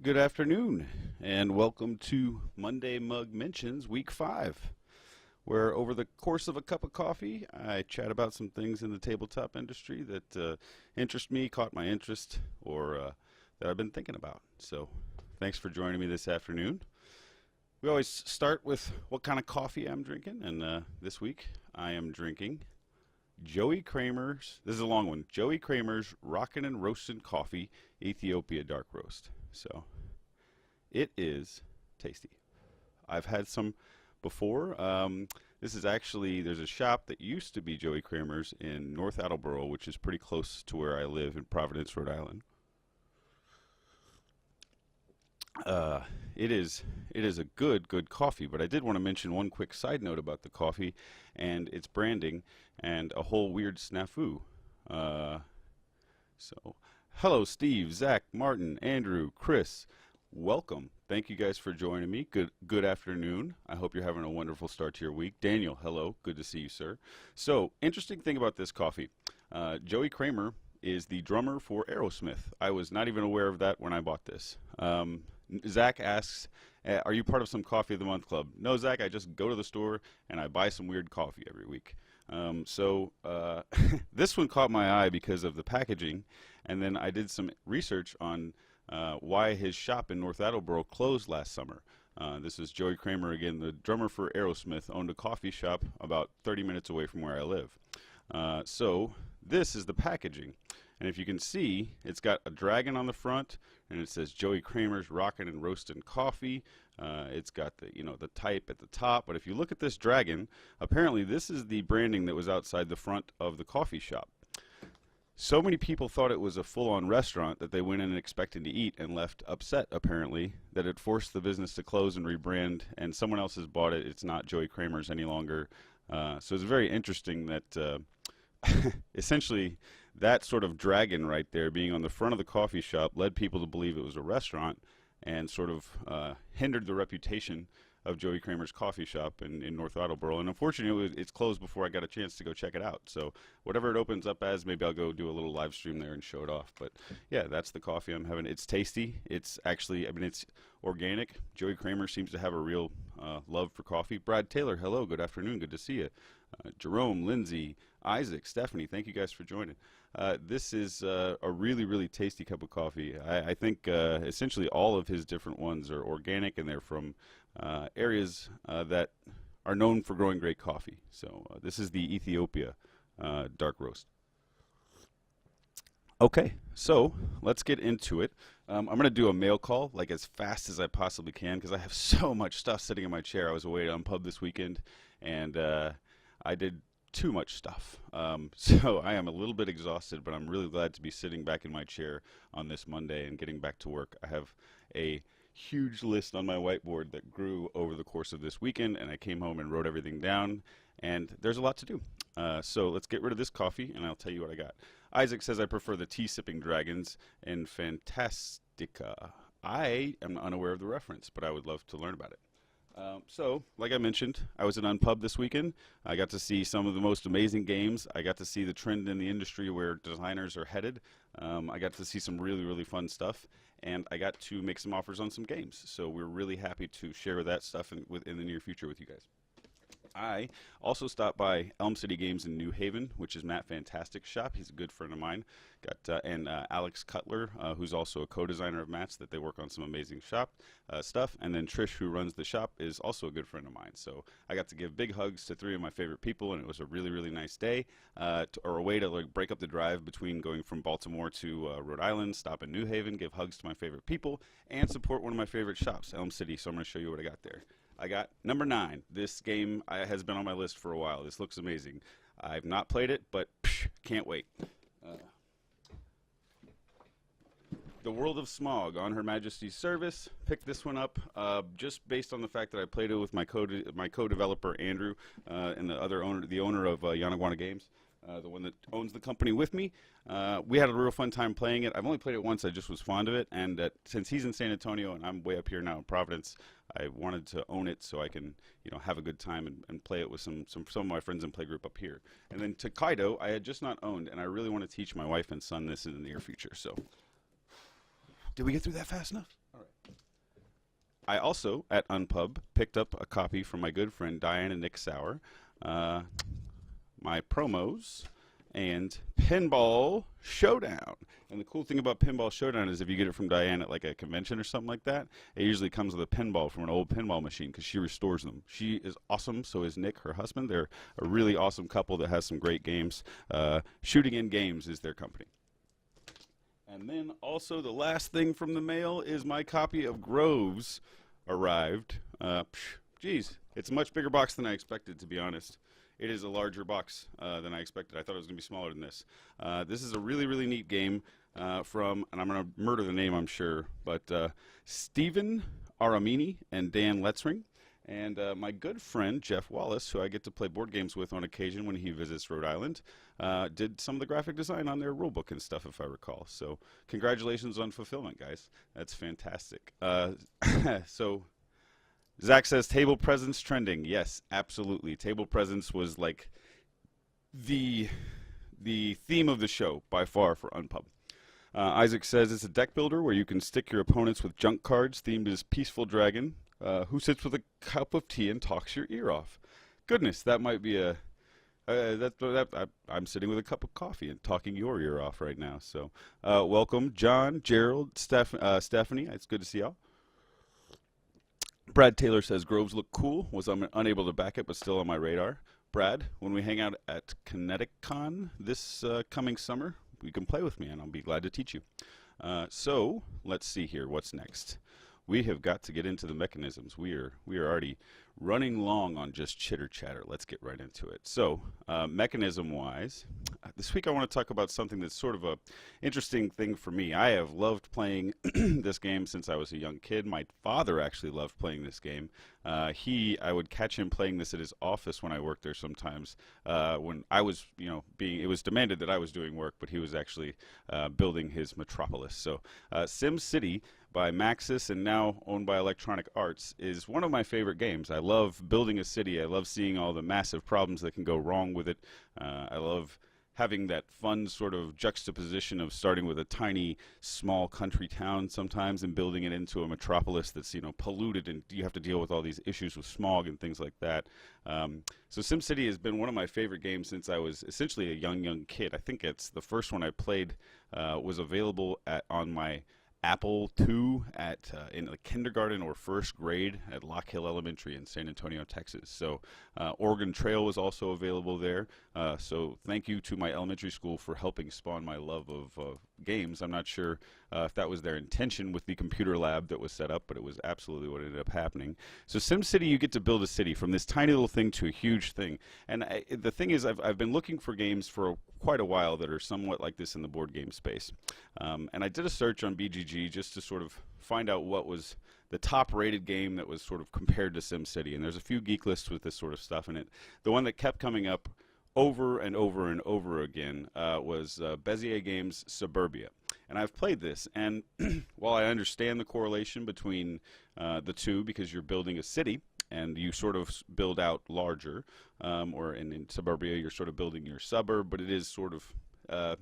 Good afternoon, and welcome to Monday Mug Mentions Week 5, where over the course of a cup of coffee, I chat about some things in the tabletop industry that interest me, caught my interest, or that I've been thinking about. So, thanks for joining me this afternoon. We always start with what kind of coffee I'm drinking, and this week I am drinking Joey Kramer's, this is a long one, Joey Kramer's Rockin' and Roastin' Coffee Ethiopia Dark Roast. So it is tasty. I've had some before. This is actually, there's a shop that used to be Joey Kramer's in North Attleboro, which is pretty close to where I live in Providence, Rhode Island. It is a good coffee, but I did want to mention one quick side note about the coffee and its branding and a whole weird snafu. So, hello Steve, Zach, Martin, Andrew, Chris, welcome. Thank you guys for joining me. Good afternoon. I hope you're having a wonderful start to your week. Daniel, hello, good to see you, sir. So, interesting thing about this coffee. Joey Kramer is the drummer for Aerosmith. I was not even aware of that when I bought this. Zach asks, are you part of some Coffee of the Month club? No, Zach, I just go to the store and I buy some weird coffee every week. This one caught my eye because of the packaging, and then I did some research on why his shop in North Attleboro closed last summer. This is Joey Kramer again, the drummer for Aerosmith, owned a coffee shop about 30 minutes away from where I live. So this is the packaging. And if you can see, it's got a dragon on the front, and it says Joey Kramer's Rockin' and Roastin' Coffee. It's got the type at the top. But if you look at this dragon, apparently this is the branding that was outside the front of the coffee shop. So many people thought it was a full-on restaurant that they went in expecting to eat and left upset, apparently, that it forced the business to close and rebrand, and someone else has bought it. It's not Joey Kramer's any longer. So it's very interesting that essentially that sort of dragon right there being on the front of the coffee shop led people to believe it was a restaurant and sort of hindered the reputation of Joey Kramer's coffee shop in North Attleboro. And unfortunately, it's closed before I got a chance to go check it out. So whatever it opens up as, maybe I'll go do a little live stream there and show it off. But yeah, that's the coffee I'm having. It's tasty. It's actually, it's organic. Joey Kramer seems to have a real love for coffee. Brad Taylor, hello, good afternoon, good to see you. Jerome, Lindsay, Isaac, Stephanie, thank you guys for joining. This is a really tasty cup of coffee. I think essentially all of his different ones are organic, and they're from areas that are known for growing great coffee. So this is the Ethiopia dark roast. Okay, so let's get into it. I'm going to do a mail call like as fast as I possibly can because I have so much stuff sitting in my chair. I was away at Unpub this weekend, and I did too much stuff. So I am a little bit exhausted, but I'm really glad to be sitting back in my chair on this Monday and getting back to work. I have a huge list on my whiteboard that grew over the course of this weekend, and I came home and wrote everything down, and there's a lot to do. So let's get rid of this coffee, and I'll tell you what I got. Isaac says I prefer the tea-sipping dragons and Fantastica. I am unaware of the reference, but I would love to learn about it. So, like I mentioned, I was at Unpub this weekend. I got to see some of the most amazing games. I got to see the trend in the industry where designers are headed. I got to see some really fun stuff, and I got to make some offers on some games. So we're really happy to share that stuff in the near future with you guys. I also stopped by Elm City Games in New Haven, which is Matt Fantastic's shop. He's a good friend of mine. Got and Alex Cutler, who's also a co-designer of Matt's, that they work on some amazing shop stuff. And then Trish, who runs the shop, is also a good friend of mine. So I got to give big hugs to 3 of my favorite people, and it was a really nice day, or a way to like break up the drive between going from Baltimore to Rhode Island, stop in New Haven, give hugs to my favorite people, and support one of my favorite shops, Elm City. So I'm going to show you what I got there. I got number 9. This game has been on my list for a while. This looks amazing. I've not played it, but can't wait. The World of Smog, on Her Majesty's Service. Picked this one up just based on the fact that I played it with my co-developer Andrew and the owner of Yanaguana Games. The one that owns the company with me. We had a real fun time playing it. I've only played it once. I just was fond of it. And since he's in San Antonio and I'm way up here now in Providence, I wanted to own it so I can, have a good time and play it with some of my friends in playgroup up here. And then Tokaido, I had just not owned, and I really want to teach my wife and son this in the near future. So, did we get through that fast enough? All right. I also, at Unpub, picked up a copy from my good friend Diane and Nick Sauer, uh, my promos, and Pinball Showdown. And the cool thing about Pinball Showdown is if you get it from Diane at like a convention or something like that, it usually comes with a pinball from an old pinball machine because she restores them. She is awesome. So is Nick, her husband. They're a really awesome couple that has some great games. Shooting in Games is their company. And then also the last thing from the mail is my copy of Groves arrived. Geez, it's a much bigger box than I expected, to be honest. It is a larger box than I expected. I thought it was going to be smaller than this. This is a really, really neat game from, and I'm going to murder the name, I'm sure, but Stephen Aramini and Dan Letzring. And my good friend, Jeff Wallace, who I get to play board games with on occasion when he visits Rhode Island, did some of the graphic design on their rulebook and stuff, if I recall. So congratulations on fulfillment, guys. That's fantastic. So Zach says table presence trending. Yes, absolutely. Table presence was like the theme of the show by far for Unpub. Isaac says it's a deck builder where you can stick your opponents with junk cards themed as Peaceful Dragon, who sits with a cup of tea and talks your ear off. Goodness, that might be a... I'm sitting with a cup of coffee and talking your ear off right now. So welcome, John, Gerald, Stephanie. It's good to see y'all. Brad Taylor says Groves look cool. Was unable to back it, but still on my radar. Brad, when we hang out at ConnecticCon this coming summer, you can play with me, and I'll be glad to teach you. So let's see here. What's next? We have got to get into the mechanisms. We are already running long on just chitter chatter. Let's get right into it. So mechanism-wise, this week I want to talk about something that's sort of a interesting thing for me. I have loved playing this game since I was a young kid. My father actually loved playing this game. I would catch him playing this at his office when I worked there sometimes. When I was, it was demanded that I was doing work, but he was actually building his metropolis. So SimCity by Maxis and now owned by Electronic Arts is one of my favorite games. I love building a city. I love seeing all the massive problems that can go wrong with it. I love having that fun sort of juxtaposition of starting with a tiny, small country town sometimes and building it into a metropolis that's, polluted, and you have to deal with all these issues with smog and things like that. So SimCity has been one of my favorite games since I was essentially a young kid. I think it's the first one I played was available on my Apple II in the kindergarten or first grade at Lock Hill Elementary in San Antonio, Texas. So Oregon Trail was also available there. So thank you to my elementary school for helping spawn my love of games. I'm not sure if that was their intention with the computer lab that was set up, but it was absolutely what ended up happening. So SimCity, you get to build a city from this tiny little thing to a huge thing. And the thing is, I've been looking for games for quite a while that are somewhat like this in the board game space. And I did a search on BGG just to sort of find out what was the top rated game that was sort of compared to SimCity. And there's a few geek lists with this sort of stuff in it. The one that kept coming up over and over and over again was Bezier Games' Suburbia. And I've played this, and while I understand the correlation between the two because you're building a city and you sort of build out larger, or in Suburbia you're sort of building your suburb, but it is sort of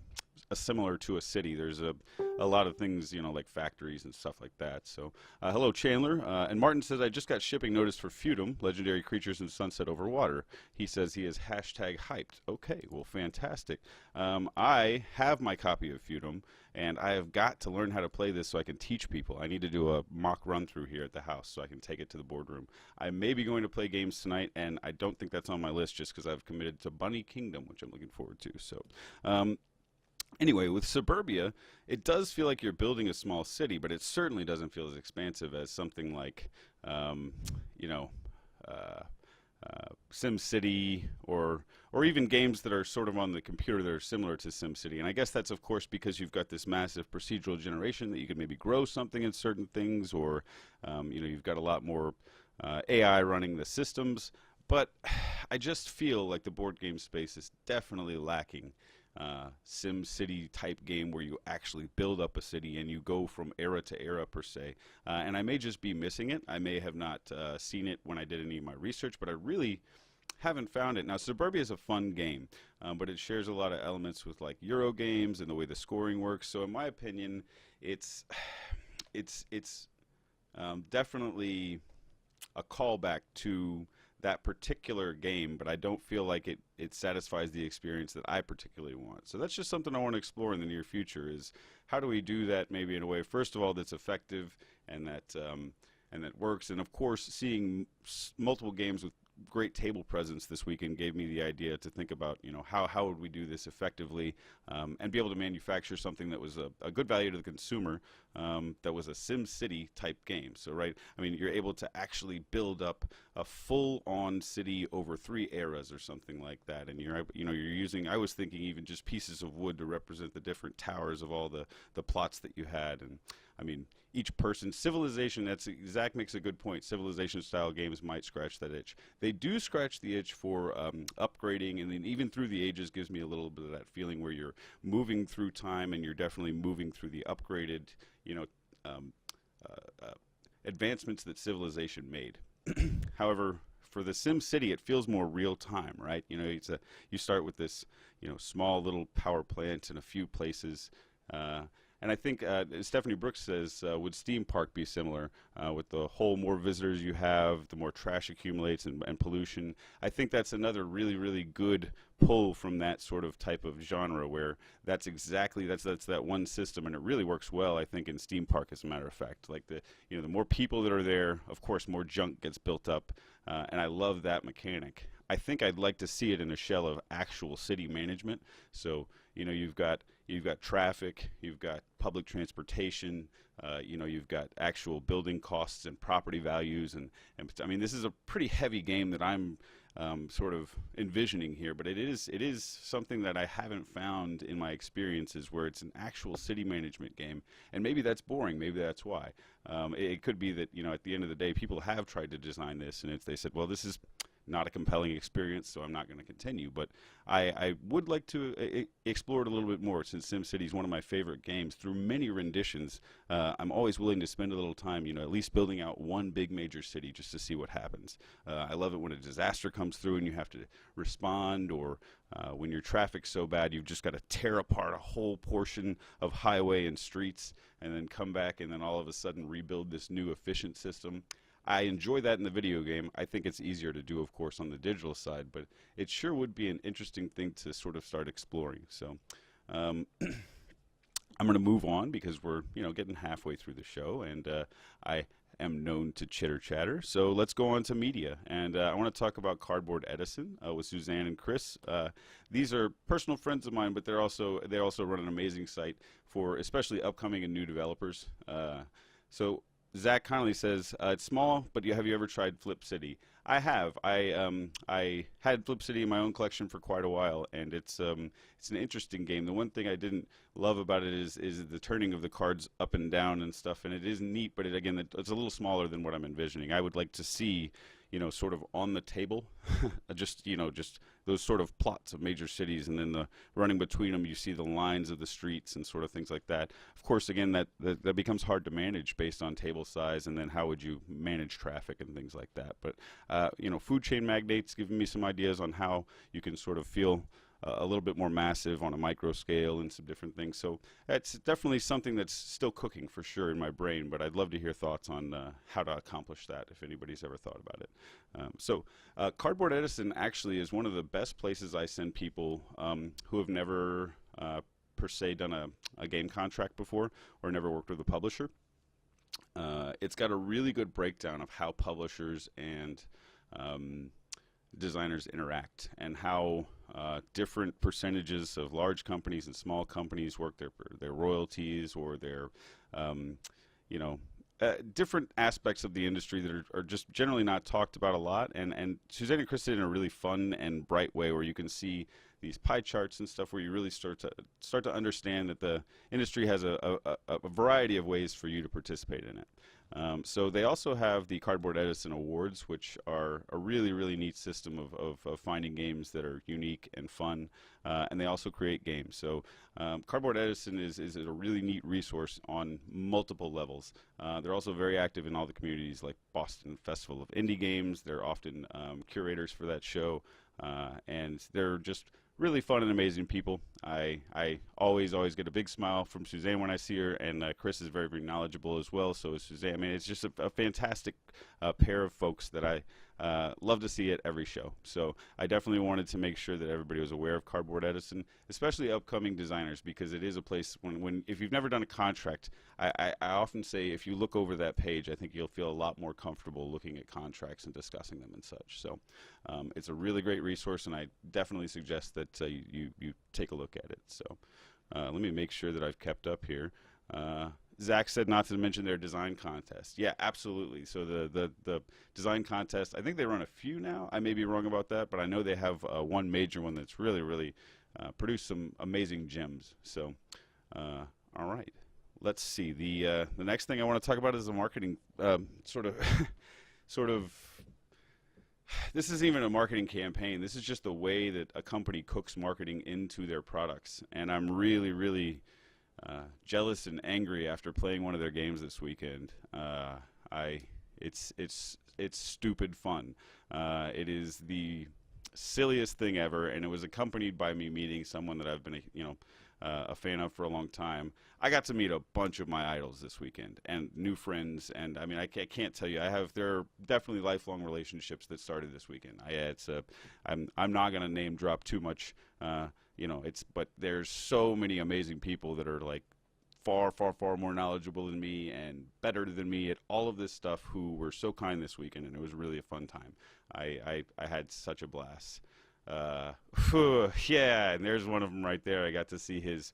similar to a city. There's a lot of things, like factories and stuff like that. So hello, Chandler. And Martin says, I just got shipping notice for Feudum, Legendary Creatures in Sunset Over Water. He says he is #hyped. Okay, well, fantastic. I have my copy of Feudum, and I have got to learn how to play this so I can teach people. I need to do a mock run through here at the house so I can take it to the boardroom. I may be going to play games tonight, and I don't think that's on my list just because I've committed to Bunny Kingdom, which I'm looking forward to. So anyway, with Suburbia, it does feel like you're building a small city, but it certainly doesn't feel as expansive as something like, SimCity or even games that are sort of on the computer that are similar to SimCity. And I guess that's, of course, because you've got this massive procedural generation that you could maybe grow something in certain things, or, you've got a lot more AI running the systems. But I just feel like the board game space is definitely lacking SimCity type game where you actually build up a city and you go from era to era per se. And I may just be missing it. I may have not seen it when I did any of my research, but I really haven't found it. Now, Suburbia is a fun game, but it shares a lot of elements with like Euro games and the way the scoring works. So in my opinion, it's definitely a callback to that particular game, but I don't feel like it satisfies the experience that I particularly want. So that's just something I want to explore in the near future is how do we do that maybe in a way, first of all, that's effective and that works. And of course, seeing multiple games with great table presence this weekend gave me the idea to think about, how would we do this effectively, and be able to manufacture something that was a good value to the consumer, that was a Sim City type game. So, right, I mean, you're able to actually build up a full-on city over 3 eras or something like that, and you're using. I was thinking even just pieces of wood to represent the different towers of all the plots that you had, and I mean, each person, Civilization, Zach makes a good point. Civilization style games might scratch that itch. They do scratch the itch for upgrading, and then even through the ages gives me a little bit of that feeling where you're moving through time and you're definitely moving through the upgraded, um, advancements that Civilization made. However, for the Sim City, it feels more real time, right? You start with this, small little power plant in a few places. And I think Stephanie Brooks says, would Steam Park be similar? With the whole more visitors you have, the more trash accumulates and pollution. I think that's another really, really good pull from that sort of type of genre where that's that one system, and it really works well, I think, in Steam Park, as a matter of fact. Like the more people that are there, of course, more junk gets built up, and I love that mechanic. I think I'd like to see it in a shell of actual city management. So, you've got traffic, you've got public transportation, you've got actual building costs and property values, and I mean, this is a pretty heavy game that I'm sort of envisioning here, but it is something that I haven't found in my experiences where it's an actual city management game, and maybe that's boring, maybe that's why. It could be that, at the end of the day, people have tried to design this, and they said, well, this is not a compelling experience, so I'm not going to continue. But I would like to explore it a little bit more, since SimCity is one of my favorite games. Through many renditions, I'm always willing to spend a little time, at least building out one big major city just to see what happens. I love it when a disaster comes through and you have to respond, or when your traffic's so bad you've just got to tear apart a whole portion of highway and streets and then come back and then all of a sudden rebuild this new efficient system. I enjoy that in the video game. I think it's easier to do, of course, on the digital side, but it sure would be an interesting thing to sort of start exploring. So I'm going to move on because we're, getting halfway through the show, and I am known to chitter chatter. So let's go on to media, and I want to talk about Cardboard Edison with Suzanne and Chris. These are personal friends of mine, but they also run an amazing site for especially upcoming and new developers. So Zach Connolly says, it's small, but have you ever tried Flip City? I have. I had Flip City in my own collection for quite a while, and it's an interesting game. The one thing I didn't love about it is the turning of the cards up and down and stuff, and it is neat, but it's a little smaller than what I'm envisioning. I would like to see, sort of on the table, just those sort of plots of major cities, and then the running between them, you see the lines of the streets and sort of things like that. Of course, again, that becomes hard to manage based on table size, and then how would you manage traffic and things like that. But, Food Chain Magnate's giving me some ideas on how you can sort of feel a little bit more massive on a micro scale and some different things. So that's definitely something that's still cooking for sure in my brain, but I'd love to hear thoughts on how to accomplish that if anybody's ever thought about it. Cardboard Edison actually is one of the best places I send people who have never per se done a game contract before or never worked with a publisher. It's got a really good breakdown of how publishers and designers interact, and how different percentages of large companies and small companies work their royalties, or their different aspects of the industry that are just generally not talked about a lot. And Suzanne and Chris did it in a really fun and bright way, where you can see these pie charts and stuff, where you really start to understand that the industry has a variety of ways for you to participate in it. So they also have the Cardboard Edison Awards, which are a really, really neat system of finding games that are unique and fun, and they also create games. So Cardboard Edison is a really neat resource on multiple levels. They're also very active in all the communities, like Boston Festival of Indie Games. They're often curators for that show, and they're just really fun and amazing people. I always get a big smile from Suzanne when I see her, and Chris is very knowledgeable as well. So is Suzanne. I mean, it's just a fantastic pair of folks that I love to see at every show. So I definitely wanted to make sure that everybody was aware of Cardboard Edison, especially upcoming designers, because it is a place when if you've never done a contract, I often say if you look over that page, I think you'll feel a lot more comfortable looking at contracts and discussing them and such. So it's a really great resource, and I definitely suggest that you take a look at it. So let me make sure that I've kept up here. Zach said not to mention their design contest. Yeah, absolutely. So the design contest, I think they run a few now. I may be wrong about that, but I know they have one major one that's really produced some amazing gems. So, all right. Let's see. The next thing I want to talk about is the marketing sort of sort of. This isn't even a marketing campaign. This is just the way that a company cooks marketing into their products, and I'm really jealous and angry after playing one of their games this weekend. It's stupid fun. It is the silliest thing ever, and it was accompanied by me meeting someone that I've been a fan of for a long time. I got to meet a bunch of my idols this weekend and new friends, and I mean I can't tell you. There are definitely lifelong relationships that started this weekend. I'm not gonna name drop too much. But there's so many amazing people that are like far more knowledgeable than me and better than me at all of this stuff who were so kind this weekend, and it was really a fun time. I had such a blast. Yeah, and there's one of them right there. I got to see his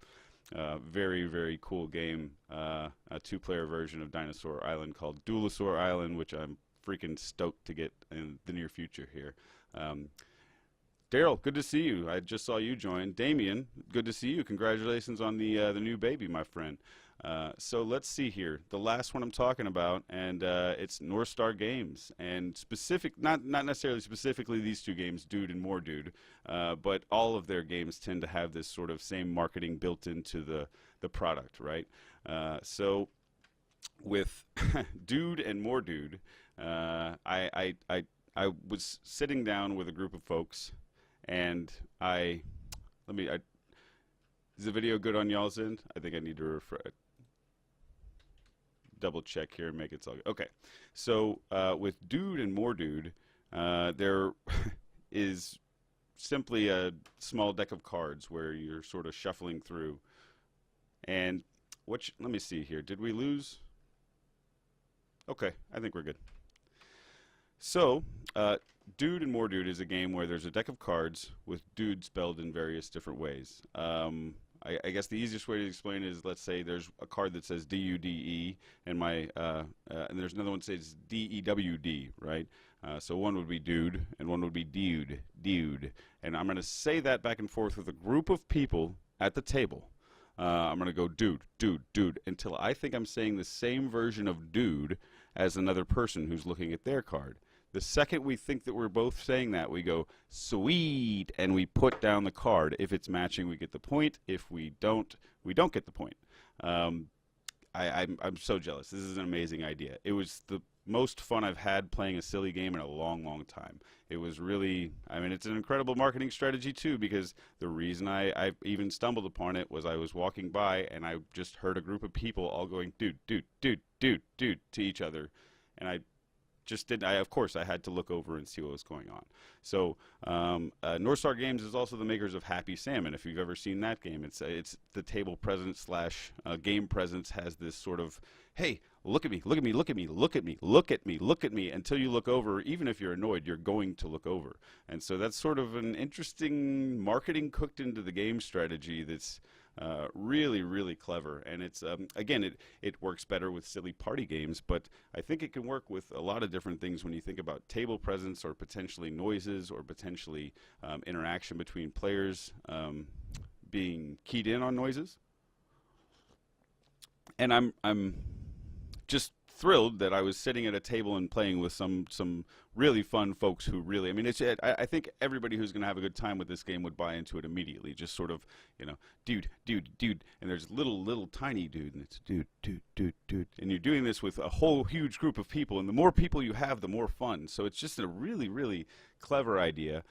very cool game, a 2-player version of Dinosaur Island called Duelosaur Island, which I'm freaking stoked to get in the near future here. Daryl, good to see you. I just saw you join. Damien, good to see you. Congratulations on the new baby, my friend. So let's see here. The last one I'm talking about, and it's North Star Games, and not necessarily specifically these two games, Dude and More Dude, but all of their games tend to have this sort of same marketing built into the product, right? So with Dude and More Dude, I was sitting down with a group of folks. And is the video good on y'all's end? I think I need to double check here and make it all good. Okay, so with Dude and More Dude, there is simply a small deck of cards where you're sort of shuffling through. And let me see here. Did we lose? Okay, I think we're good. So, Dude and More Dude is a game where there's a deck of cards with dude spelled in various different ways. I guess the easiest way to explain it is, let's say there's a card that says D-U-D-E, and and there's another one that says D-E-W-D, right? So one would be Dude, and one would be Dude. And I'm going to say that back and forth with a group of people at the table. I'm going to go Dude, until I think I'm saying the same version of Dude as another person who's looking at their card. The second we think that we're both saying that, we go, sweet, and we put down the card. If it's matching, we get the point. If we don't get the point. I'm so jealous. This is an amazing idea. It was the most fun I've had playing a silly game in a long time. It was really, it's an incredible marketing strategy too, because the reason I even stumbled upon it was I was walking by and I just heard a group of people all going, dude, to each other. And I of course, I had to look over and see what was going on. So, North Star Games is also the makers of Happy Salmon. If you've ever seen that game, it's the table presence / game presence has this sort of, hey, look at me, until you look over. Even if you're annoyed, you're going to look over. And so that's sort of an interesting marketing cooked into the game strategy that's really clever, and it's again it works better with silly party games, but I think it can work with a lot of different things when you think about table presence or potentially noises or potentially interaction between players being keyed in on noises. And I'm just thrilled that I was sitting at a table and playing with some really fun folks who really, I think everybody who's going to have a good time with this game would buy into it immediately. Just sort of, dude, and there's little tiny dude, and it's dude, and you're doing this with a whole huge group of people, and the more people you have, the more fun. So it's just a really clever idea.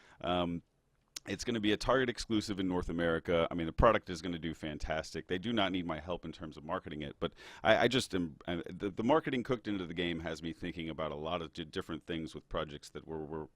It's going to be a Target exclusive in North America. I mean, the product is going to do fantastic. They do not need my help in terms of marketing it, but I just am. The marketing cooked into the game has me thinking about a lot of different things with projects that we're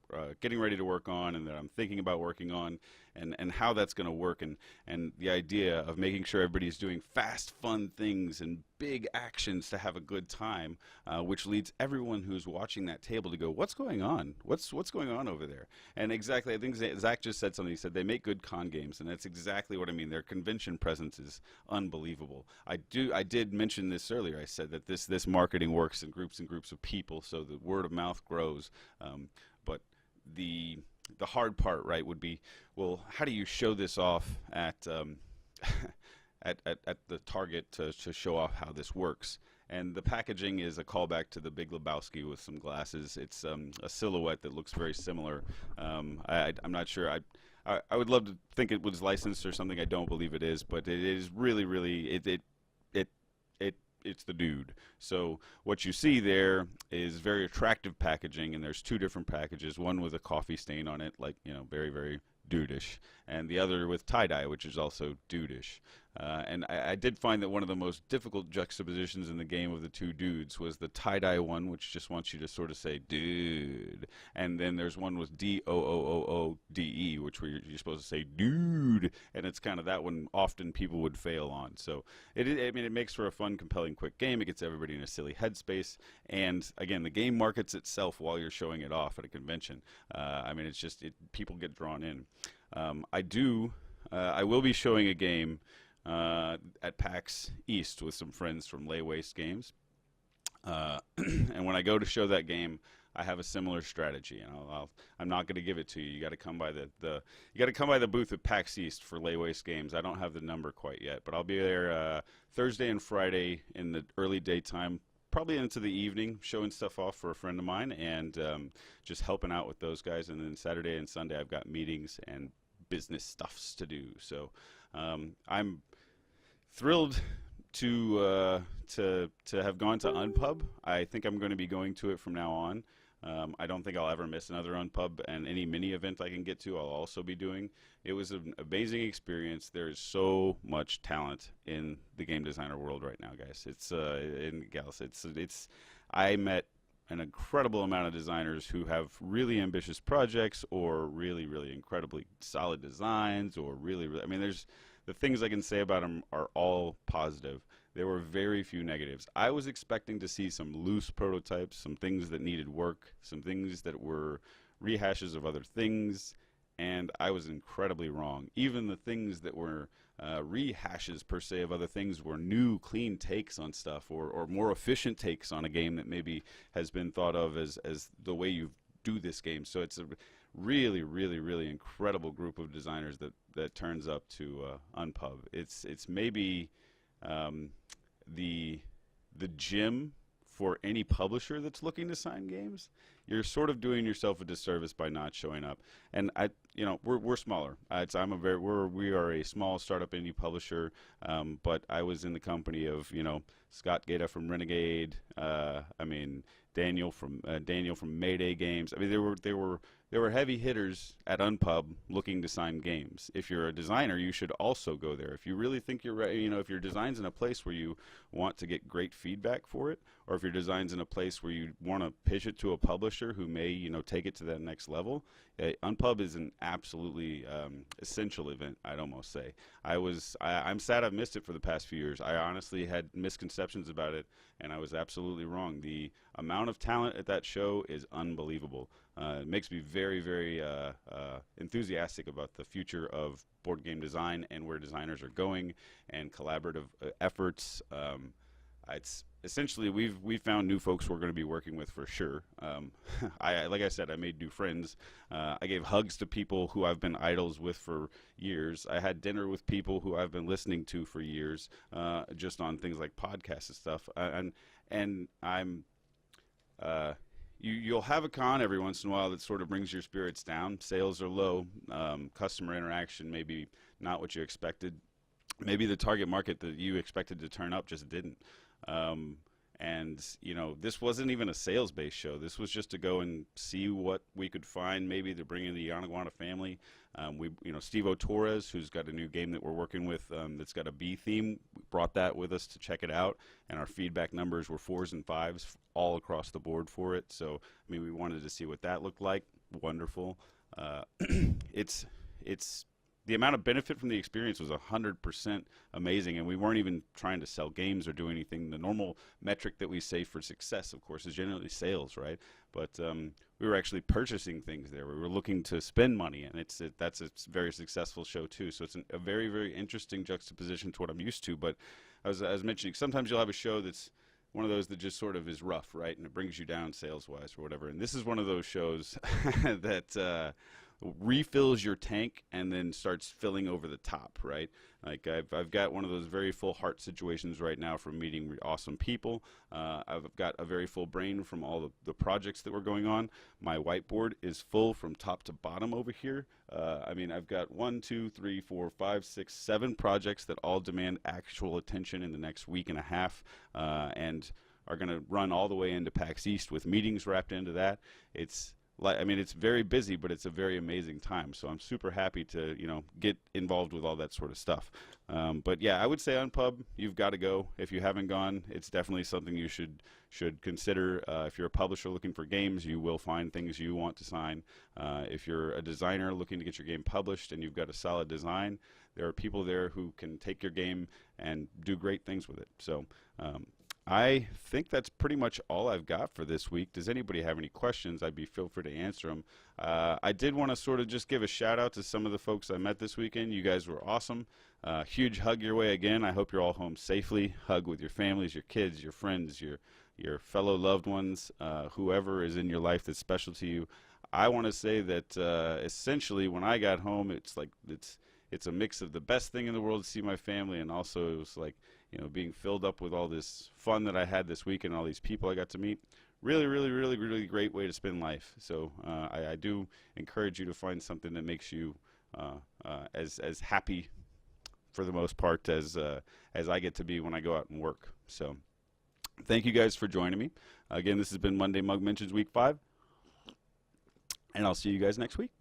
getting ready to work on and that I'm thinking about working on, and how that's going to work, and the idea of making sure everybody's doing fast, fun things and big actions to have a good time, which leads everyone who's watching that table to go, "What's going on? What's going on over there?" And exactly, I think Zach just said something. He said they make good con games, and that's exactly what I mean. Their convention presence is unbelievable. I did mention this earlier. I said that this marketing works in groups and groups of people, so the word of mouth grows. But the hard part, right, would be, well, how do you show this off at at the Target to show off how this works? And the packaging is a callback to the Big Lebowski with some glasses. It's a silhouette that looks very similar. I'm not sure. I would love to think it was licensed or something. I don't believe it is, but it is really it's the dude. So what you see there is very attractive packaging, and there's two different packages. One with a coffee stain on it, like, very very dudeish, and the other with tie-dye, which is also dudeish. And I did find that one of the most difficult juxtapositions in the game of the two dudes was the tie-dye one, which just wants you to sort of say dude, and then there's one with DOOOODE, which where you're supposed to say dude, and it's kind of that one often people would fail on. So I mean, it makes for a fun, compelling, quick game. It gets everybody in a silly headspace, and again, the game markets itself while you're showing it off at a convention. I mean, it's just people get drawn in. I will be showing a game at PAX East with some friends from Lay Waste Games, and when I go to show that game, I have a similar strategy, and I'm not going to give it to you. You got to come by the booth at PAX East for Lay Waste Games. I don't have the number quite yet, but I'll be there Thursday and Friday in the early daytime, probably into the evening, showing stuff off for a friend of mine, and just helping out with those guys. And then Saturday and Sunday, I've got meetings and business stuffs to do. So I'm thrilled to have gone to Unpub. I think I'm going to be going to it from now on. I don't think I'll ever miss another Unpub, and any mini event I can get to, I'll also be doing. It was an amazing experience. There is so much talent in the game designer world right now, guys. It's in gals. I met an incredible amount of designers who have really ambitious projects, or really, really incredibly solid designs, or really, I mean, there's the things I can say about them are all positive. There were very few negatives. I was expecting to see some loose prototypes, some things that needed work, some things that were rehashes of other things, and I was incredibly wrong. Even the things that were rehashes per se of other things were new, clean takes on stuff, or more efficient takes on a game that maybe has been thought of as the way you do this game. So it's a really, really, really incredible group of designers that turns up to Unpub. It's maybe the gym for any publisher that's looking to sign games. You're sort of doing yourself a disservice by not showing up. And we're smaller. We are a small startup indie publisher, but I was in the company of Scott Gata from Renegade. Daniel from Mayday Games. I mean, there were heavy hitters at Unpub looking to sign games. If you're a designer, you should also go there. If you really think you're ready, if your design's in a place where you want to get great feedback for it, or if your design's in a place where you want to pitch it to a publisher who may, take it to that next level, Unpub is an absolutely essential event, I'd almost say. I'm sad I've missed it for the past few years. I honestly had misconceptions about it, and I was absolutely wrong. The amount of talent at that show is unbelievable. It makes me very, very enthusiastic about the future of board game design and where designers are going, and collaborative efforts. It's essentially we've found new folks we're going to be working with for sure. Like I said, I made new friends. I gave hugs to people who I've been idols with for years. I had dinner with people who I've been listening to for years, just on things like podcasts and stuff. And I'm you'll have a con every once in a while that sort of brings your spirits down. Sales are low. Customer interaction maybe not what you expected. Maybe the target market that you expected to turn up just didn't. And this wasn't even a sales-based show. This was just to go and see what we could find, maybe to bring in the Yanaguana family. Steve O'Torres, who's got a new game that we're working with that's got a bee theme, we brought that with us to check it out, and our feedback numbers were 4s and 5s all across the board for it. So, we wanted to see what that looked like. Wonderful. It's the amount of benefit from the experience was 100% amazing, and we weren't even trying to sell games or do anything. The normal metric that we say for success, of course, is generally sales, right? But we were actually purchasing things there. We were looking to spend money, and that's a very successful show too. So it's a very, very interesting juxtaposition to what I'm used to. But as I was mentioning, sometimes you'll have a show that's one of those that just sort of is rough, right? And it brings you down sales-wise or whatever. And this is one of those shows that refills your tank and then starts filling over the top, right? Like I've got one of those very full heart situations right now from meeting awesome people. I've got a very full brain from all the projects that were going on. My whiteboard is full from top to bottom over here. I've got 1, 2, 3, 4, 5, 6, 7 projects that all demand actual attention in the next week and a half, and are going to run all the way into PAX East with meetings wrapped into that. It's very busy, but it's a very amazing time. So I'm super happy to, get involved with all that sort of stuff. But yeah, I would say Unpub, you've got to go. If you haven't gone, it's definitely something you should consider. If you're a publisher looking for games, you will find things you want to sign. If you're a designer looking to get your game published and you've got a solid design, there are people there who can take your game and do great things with it. So I think that's pretty much all I've got for this week. Does anybody have any questions? I'd be feel free to answer them. I did want to sort of just give a shout out to some of the folks I met this weekend. You guys were awesome. Huge hug your way again. I hope you're all home safely. Hug with your families, your kids, your friends, your fellow loved ones, whoever is in your life that's special to you. I want to say that essentially when I got home, it's a mix of the best thing in the world to see my family, and also it was like, being filled up with all this fun that I had this week and all these people I got to meet. Really, really, really, really great way to spend life. So I do encourage you to find something that makes you as happy, for the most part, as I get to be when I go out and work. So thank you guys for joining me. Again, this has been Monday Mug Mentions Week 5, and I'll see you guys next week.